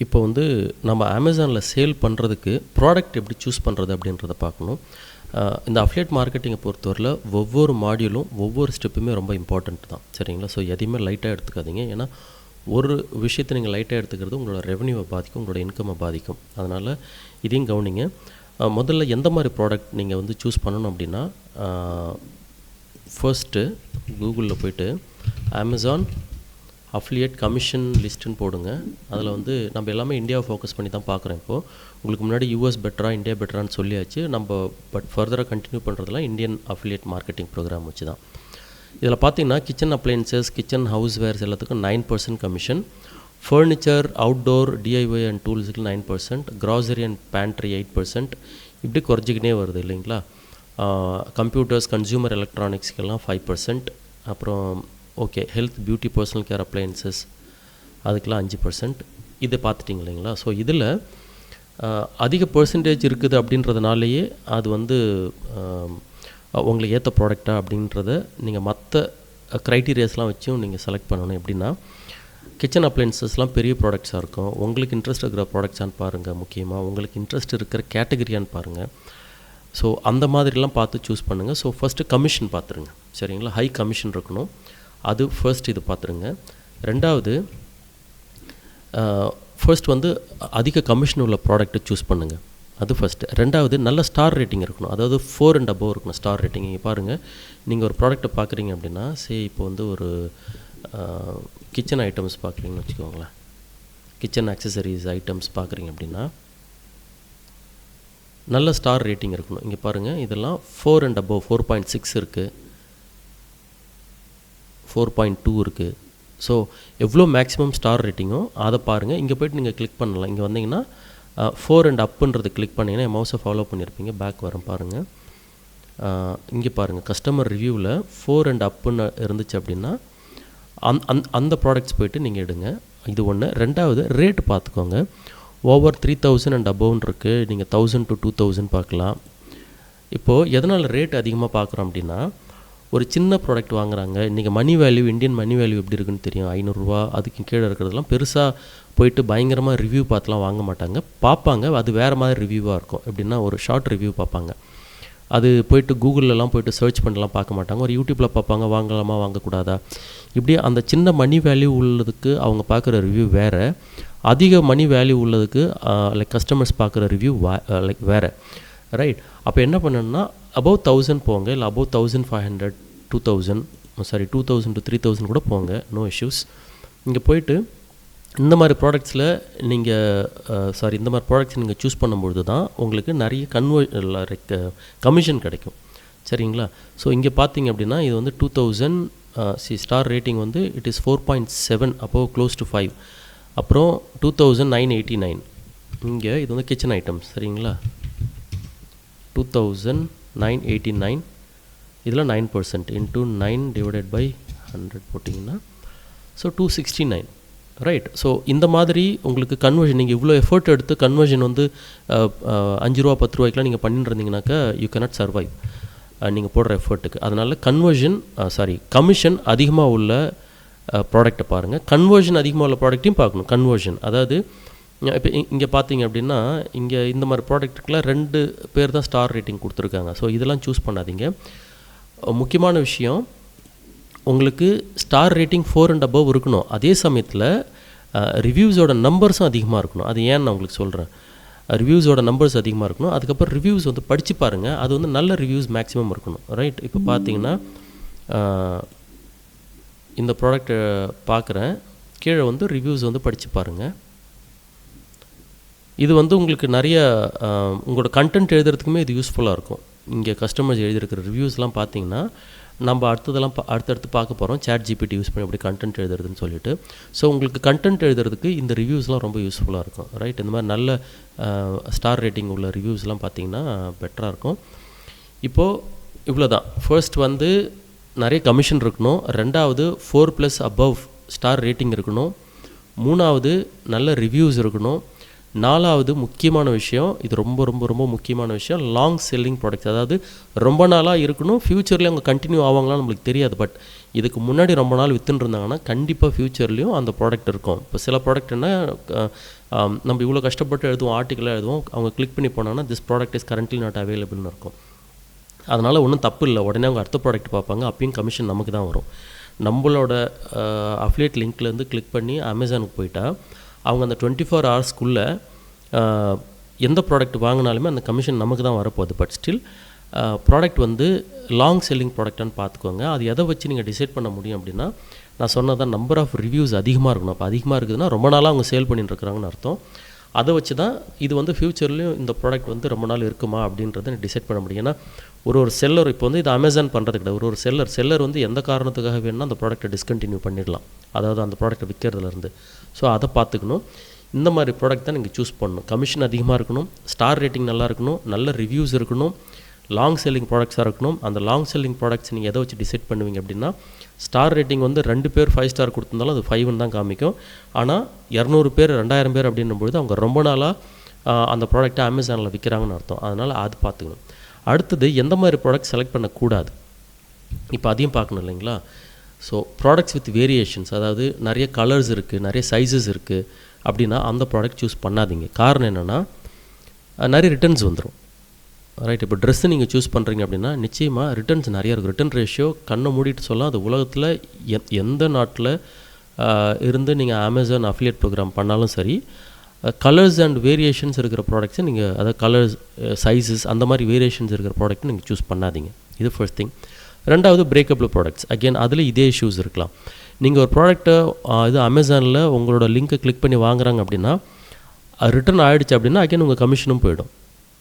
இப்போ வந்து நம்ம அமேசானில் சேல் பண்ணுறதுக்கு ப்ராடக்ட் எப்படி சூஸ் பண்ணுறது அப்படின்றத பார்க்கணும். இந்த அஃபிலியேட் மார்க்கெட்டிங்கை பொறுத்தவரையில் ஒவ்வொரு மாடியூலும் ஒவ்வொரு ஸ்டெப்புமே ரொம்ப இம்பார்ட்டண்ட் தான், சரிங்களா? ஸோ எதையுமே லைட்டாக எடுத்துக்காதீங்க. ஏன்னா ஒரு விஷயத்தை நீங்கள் லைட்டாக எடுத்துக்கிறது உங்களோட ரெவன்யூவை பாதிக்கும், உங்களோட இன்கம்மை பாதிக்கும். அதனால் இதையும் கவனிங்க. முதல்ல எந்த மாதிரி ப்ராடக்ட் நீங்கள் வந்து சூஸ் பண்ணணும் அப்படின்னா, ஃபர்ஸ்ட்டு கூகுளில் போய்ட்டு அமேசான் அஃபிலியேட் கமிஷன் லிஸ்ட்டுன்னு போடுங்க. அதில் வந்து நம்ம எல்லாமே இந்தியாவை ஃபோக்கஸ் பண்ணி தான் பார்க்குறோம். இப்போது உங்களுக்கு முன்னாடி யூஎஸ் பெட்டரா இந்தியா பெட்டரான்னு சொல்லியாச்சு. நம்ம பட் ஃபர்தராக கண்டினியூ பண்ணுறதுலாம் இந்தியன் அஃபிலியேட் மார்க்கெட்டிங் ப்ரோக்ராம் வச்சு தான். இதில் பார்த்தீங்கன்னா kitchen appliances, kitchen housewares எல்லாத்துக்கும் 9% commission, furniture, outdoor, DIY and டூல்ஸுக்கு 9%, கிராசரி அண்ட் பேண்ட்ரி 8%, இப்படி குறைஞ்சிக்கினே வருது இல்லைங்களா? கம்ப்யூட்டர்ஸ், கன்சியூமர் எலக்ட்ரானிக்ஸ்க்கெல்லாம் 5%, அப்புறம் okay health, beauty, personal care appliances அதுக்கெலாம் 5%. இதை பார்த்துட்டிங்க இல்லைங்களா? ஸோ இதில் அதிக பர்சன்டேஜ் இருக்குது அப்படின்றதுனாலேயே அது வந்து உங்களுக்கு ஏற்ற ப்ராடக்டா அப்படின்றத நீங்கள் மற்ற க்ரைட்டீரியாஸ்லாம் வச்சும் நீங்கள் செலக்ட் பண்ணணும். எப்படின்னா கிச்சன் அப்ளையன்சஸ்லாம் பெரிய ப்ராடக்ட்ஸாக இருக்கும். உங்களுக்கு இன்ட்ரெஸ்ட் இருக்கிற ப்ராடக்ட்ஸான்னு பாருங்கள். முக்கியமாக உங்களுக்கு இன்ட்ரெஸ்ட் இருக்கிற கேட்டகரியான்னு பாருங்கள். ஸோ அந்த மாதிரிலாம் பார்த்து சூஸ் பண்ணுங்கள். ஸோ ஃபஸ்ட்டு கமிஷன் பார்த்துருங்க, சரிங்களா? ஹை கமிஷன் இருக்கணும், அது ஃபர்ஸ்ட் இது பார்த்துருங்க. ரெண்டாவது, ஃபர்ஸ்ட் வந்து அதிக கமிஷன் உள்ள ப்ராடக்ட்டை சூஸ் பண்ணுங்கள், அது ஃபஸ்ட்டு. ரெண்டாவது, நல்ல ஸ்டார் ரேட்டிங் இருக்கணும், அதாவது 4 and above இருக்கணும் ஸ்டார் ரேட்டிங். இங்கே பாருங்கள், நீங்கள் ஒரு ப்ராடக்ட்டை பார்க்குறீங்க அப்படின்னா, இப்போ வந்து ஒரு கிச்சன் ஐட்டம்ஸ் பார்க்குறீங்கன்னு வச்சுக்கோங்களேன், கிச்சன் ஆக்சசரிஸ் ஐட்டம்ஸ் பார்க்குறீங்க அப்படின்னா நல்ல ஸ்டார் ரேட்டிங் இருக்கணும். இங்கே பாருங்கள், இதெல்லாம் 4 and above, 4.6 இருக்குது, 4.2 இருக்குது. ஸோ எவ்வளோ மேக்ஸிமம் ஸ்டார் ரேட்டிங்கோ அதை பாருங்கள். இங்கே போய்ட்டு நீங்கள் கிளிக் பண்ணலாம். இங்கே வந்தீங்கன்னா 4 and upன்றது கிளிக் பண்ணிங்கன்னா மவுஸை ஃபாலோ பண்ணியிருப்பீங்க, பேக் வரும் பாருங்கள். இங்கே பாருங்கள், கஸ்டமர் ரிவ்யூவில் 4 and upன்னு இருந்துச்சு அப்படின்னா அந்த ப்ராடக்ட்ஸ் போய்ட்டு நீங்கள் எடுங்க. இது ஒன்று. ரெண்டாவது, ரேட் பார்த்துக்கோங்க. ஓவர் 3000 and above இருக்குது, நீங்கள் 1000 to 2000 பார்க்கலாம். இப்போது எதனால் ரேட் அதிகமாக பார்க்குறோம் அப்படின்னா, ஒரு சின்ன ப்ராடக்ட் வாங்குறாங்க. இன்றைக்கி money value, Indian money value எப்படி இருக்குன்னு தெரியும். 500 ரூபா அதுக்கு கீழே இருக்கிறதுலாம் பெருசாக போயிட்டு பயங்கரமாக ரிவ்யூ பார்த்துலாம் வாங்க மாட்டாங்க. பார்ப்பாங்க, அது வேறு மாதிரி ரிவ்யூவாக இருக்கும். எப்படின்னா ஒரு ஷார்ட் ரிவ்யூ பார்ப்பாங்க. அது போய்ட்டு கூகுளெலாம் போய்ட்டு சர்ச் பண்ணலாம் பார்க்க மாட்டாங்க. ஒரு யூடியூப்பில் பார்ப்பாங்க, வாங்கலாமா வாங்கக்கூடாதா, இப்படி அந்த சின்ன மணி வேல்யூ உள்ளதுக்கு அவங்க பார்க்குற ரிவ்யூ வேறு, அதிக மணி வேல்யூ உள்ளதுக்கு லைக் கஸ்டமர்ஸ் பார்க்குற ரிவ்யூ லைக் வேறு, ரைட்? அப்போ என்ன பண்ணணும்னா அபவ் 1000 போங்க, இல்லை அபவ் 1500, 2000 to 3000 கூட போங்க, நோ இஷ்யூஸ். இங்கே போயிட்டு இந்த மாதிரி ப்ராடக்ட்ஸில் நீங்கள் இந்த மாதிரி ப்ராடக்ட்ஸ் நீங்கள் சூஸ் பண்ணும்பொழுது தான் உங்களுக்கு நிறைய கமிஷன் கிடைக்கும், சரிங்களா? ஸோ இங்கே பார்த்தீங்க அப்படின்னா இது வந்து 2000 ஸ்டார் ரேட்டிங் வந்து இட் இஸ் 4.7, அப்போது க்ளோஸ் டு 5. அப்புறம் 2989. இங்கே இது வந்து கிச்சன் ஐட்டம்ஸ், சரிங்களா? 2989, இதில் 9% இன்ட்டு 9 டிவைடட் பை 100 போட்டிங்கன்னா ஸோ 269, ரைட்? ஸோ இந்த மாதிரி உங்களுக்கு கன்வர்ஷன், நீங்கள் இவ்வளோ எஃபர்ட் எடுத்து கன்வர்ஷன் வந்து 5 ரூபா 10 ரூபாய்க்குலாம் நீங்கள் பண்ணிட்டு இருந்தீங்கன்னாக்கா யூ கேனாட் சர்வைவ் நீங்கள் போடுற எஃபர்ட்டுக்கு. அதனால் கமிஷன் அதிகமாக உள்ள ப்ராடக்டை பாருங்கள். கன்வர்ஷன் அதிகமாக உள்ள ப்ராடக்ட்டையும் பார்க்கணும். கன்வர்ஷன் அதாவது இப்போ இங்கே பார்த்தீங்க அப்படின்னா இங்கே இந்த மாதிரி ப்ராடக்ட்டுக்கெலாம் 2 பேர் தான் ஸ்டார் ரேட்டிங் கொடுத்துருக்காங்க. ஸோ இதெல்லாம் சூஸ் பண்ணாதீங்க. முக்கியமான விஷயம், உங்களுக்கு ஸ்டார் ரேட்டிங் 4 and above இருக்கணும். அதே சமயத்தில் ரிவ்யூஸோட நம்பர்ஸும் அதிகமாக இருக்கணும். அது ஏன்னு நான் உங்களுக்கு சொல்கிறேன். ரிவ்யூஸோட நம்பர்ஸ் அதிகமாக இருக்கணும். அதுக்கப்புறம் ரிவ்யூஸ் வந்து படித்து பாருங்கள். அது வந்து நல்ல ரிவ்யூஸ் மேக்ஸிமம் இருக்கணும், ரைட்? இப்போ பார்த்தீங்கன்னா இந்த ப்ராடக்ட்டை பார்க்குறேன், கீழே வந்து ரிவ்யூஸ் வந்து படித்து பாருங்கள். இது வந்து உங்களுக்கு நிறைய உங்களோட கண்டென்ட் எழுதுறதுக்குமே இது யூஸ்ஃபுல்லாக இருக்கும். இங்கே கஸ்டமர்ஸ் எழுதியிருக்கிற ரிவ்யூஸ்லாம் பார்த்தீங்கன்னா நம்ம அடுத்தடுத்து பார்க்க போகிறோம். ChatGPT யூஸ் பண்ணி எப்படி கண்டென்ட் எழுதுறதுன்னு சொல்லிட்டு. ஸோ உங்களுக்கு கண்டென்ட் எழுதுறதுக்கு இந்த ரிவ்யூஸ்லாம் ரொம்ப யூஸ்ஃபுல்லாக இருக்கும், ரைட்? இந்த மாதிரி நல்ல ஸ்டார் ரேட்டிங் உள்ள ரிவ்யூஸ்லாம் பார்த்தீங்கன்னா பெட்டராக இருக்கும். இப்போது இவ்வளோ தான். ஃபர்ஸ்ட் வந்து நிறைய கமிஷன் இருக்கணும். ரெண்டாவது 4+ above ஸ்டார் ரேட்டிங் இருக்கணும். மூணாவது நல்ல ரிவ்யூஸ் இருக்கணும். 4வது முக்கியமான விஷயம், இது ரொம்ப ரொம்ப ரொம்ப முக்கியமான விஷயம், லாங் செல்லிங் ப்ராடக்ட்ஸ். அதாவது ரொம்ப நாளாக இருக்கணும், ஃப்யூச்சர்லேயும் அவங்க கண்டினியூ ஆவாங்களான்னு நம்மளுக்கு தெரியாது. பட் இதுக்கு முன்னாடி ரொம்ப நாள் வித்துன்னு இருந்தாங்கன்னா கண்டிப்பாக ஃப்யூச்சர்லேயும் அந்த ப்ராடக்ட் இருக்கும். இப்போ சில ப்ராடக்ட் என்ன, நம்ம இவ்வளோ கஷ்டப்பட்டு எழுதுவோம், ஆர்டிக்கலாக எழுதுவோம், அவங்க கிளிக் பண்ணி போனாங்கன்னா this product is currently not அவைலபிள்னு இருக்கும். அதனால் ஒன்றும் தப்பு இல்லை, உடனே அவங்க அடுத்த ப்ராடக்ட் பார்ப்பாங்க, அப்பயும் கமிஷன் நமக்கு தான் வரும். நம்மளோட அஃபிலியேட் லிங்க்லேருந்து கிளிக் பண்ணி அமேசானுக்கு போயிட்டா அவங்க அந்த 24 ஹவர்ஸ்க்குள்ளே எந்த ப்ராடக்ட் வாங்கினாலுமே அந்த கமிஷன் நமக்கு தான் வரப்போகுது. பட் ஸ்டில் ப்ராடக்ட் வந்து லாங் செல்லிங் ப்ராடக்டான்னு பார்த்துக்கோங்க. அது எதை வச்சு நீங்கள் டிசைட் பண்ண முடியும் அப்படின்னா, நான் சொன்னதான் நம்பர் ஆஃப் ரிவ்யூஸ் அதிகமாக இருக்கணும். அப்போ அதிகமாக இருக்குதுன்னா ரொம்ப நாளாக அவங்க சேல் பண்ணிட்டு இருக்கிறாங்கன்னு அர்த்தம். அதை வச்சு தான் இது வந்து ஃப்யூச்சர்லேயும் இந்த ப்ராடக்ட் வந்து ரொம்ப நாள் இருக்குமா அப்படின்றத டிசைட் பண்ண முடியும். ஏன்னா ஒரு செல்லர் இப்போ வந்து இது அமேசான் பண்ணுறது கிடையாது. ஒரு செல்லர் வந்து எந்த காரணத்துக்காக வேணும்னா அந்த ப்ராடக்ட்டை டிஸ்கண்டினியூ பண்ணிடலாம், அதாவது அந்த ப்ராடக்ட்டை விற்கிறதுலேருந்து. ஸோ அதை பார்த்துக்கணும். இந்த மாதிரி ப்ராடக்ட் தான் நீங்கள் சூஸ் பண்ணணும். கமிஷன் அதிகமாக இருக்கணும், ஸ்டார் ரேட்டிங் நல்லா இருக்கணும், நல்ல ரிவ்யூஸ் இருக்கணும், லாங் செல்லிங் ப்ராடக்ட்ஸாக இருக்கணும். அந்த லாங் செல்லிங் ப்ராடக்ட்ஸ் நீங்கள் எதை வச்சு டிசைட் பண்ணுவீங்க அப்படின்னா, ஸ்டார் ரேட்டிங் வந்து 2 பேர் 5 ஸ்டார் கொடுத்துருந்தாலும் அது 5ன்னு தான் காமிக்கும். ஆனால் 200 பேர் 2000 பேர் அப்படின்னும்பொழுது அவங்க ரொம்ப நாளாக அந்த ப்ராடக்ட்டை அமேசானில் விற்கிறாங்கன்னு அர்த்தம். அதனால் அது பார்த்துக்கணும். அடுத்தது எந்த மாதிரி ப்ராடக்ட் செலக்ட் பண்ணக்கூடாது, இப்போ அதையும் பார்க்கணும் இல்லைங்களா. ஸோ ப்ராடக்ட்ஸ் வித் வேரியேஷன்ஸ், அதாவது நிறைய கலர்ஸ் இருக்குது, நிறைய சைஸஸ் இருக்குது அப்படின்னா அந்த ப்ராடக்ட் சூஸ் பண்ணாதீங்க. காரணம் என்னென்னா, நிறைய ரிட்டர்ன்ஸ் வந்துடும். ரைட், இப்போ ட்ரெஸ்ஸு நீங்கள் சூஸ் பண்ணுறீங்க அப்படின்னா நிச்சயமாக ரிட்டர்ன்ஸ் நிறையா இருக்கும். ரிட்டர்ன் ரேஷியோ கண்ணை மூடிட்டு சொல்லலாம், அது உலகத்தில் எந்த நாட்டில் இருந்து நீங்கள் அமேசான் அஃபிலியேட் ப்ரோக்ராம் பண்ணாலும் சரி, கலர்ஸ் அண்ட் வேரியேஷன்ஸ் இருக்கிற ப்ராடக்ட்ஸை நீங்கள், அதாவது கலர்ஸ், சைஸஸ், அந்த மாதிரி வேரியேஷன்ஸ் இருக்கிற ப்ராடக்ட்டை நீங்கள் சூஸ் பண்ணாதீங்க. இது ஃபர்ஸ்ட் திங். ரெண்டாவது பிரேக்கபிள் ப்ராடக்ட்ஸ். அகெயின் அதில் இதே இஷ்யூஸ் இருக்கலாம். நீங்கள் ஒரு ப்ராடக்ட்டை இது அமேசானில் உங்களோட லிங்க்கை கிளிக் பண்ணி வாங்குறாங்க அப்படின்னா ரிட்டர்ன் ஆகிடுச்சு அப்படின்னா அகெயின் உங்கள் கமிஷனும் போயிடும்.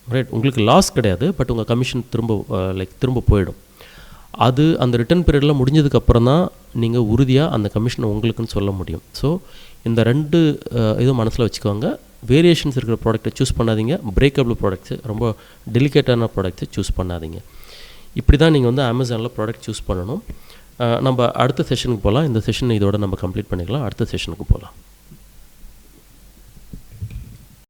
ரைட், உங்களுக்கு லாஸ் கிடையாது, பட் உங்கள் கமிஷன் திரும்ப போயிடும். அது அந்த ரிட்டர்ன் பீரியடில் முடிஞ்சதுக்கப்புறம் தான் நீங்கள் உறுதியாக அந்த கமிஷனை உங்களுக்குன்னு சொல்ல முடியும். ஸோ இந்த 2 இதுவும் மனசில் வச்சுக்கோங்க. வேரியேஷன்ஸ் இருக்கிற ப்ராடக்ட்டை சூஸ் பண்ணாதீங்க, பிரேக்கபிள் ப்ராடக்ட்ஸு, ரொம்ப டெலிகேட்டான ப்ராடக்ட்ஸை சூஸ் பண்ணாதீங்க. இப்படி தான் நீங்கள் வந்து அமேசானில் ப்ராடக்ட் சூஸ் பண்ணணும். நம்ம அடுத்த செஷனுக்கு போகலாம். இந்த செஷன் இதோட நம்ம கம்ப்ளீட் பண்ணிக்கலாம். அடுத்த செஷனுக்கு போகலாம்.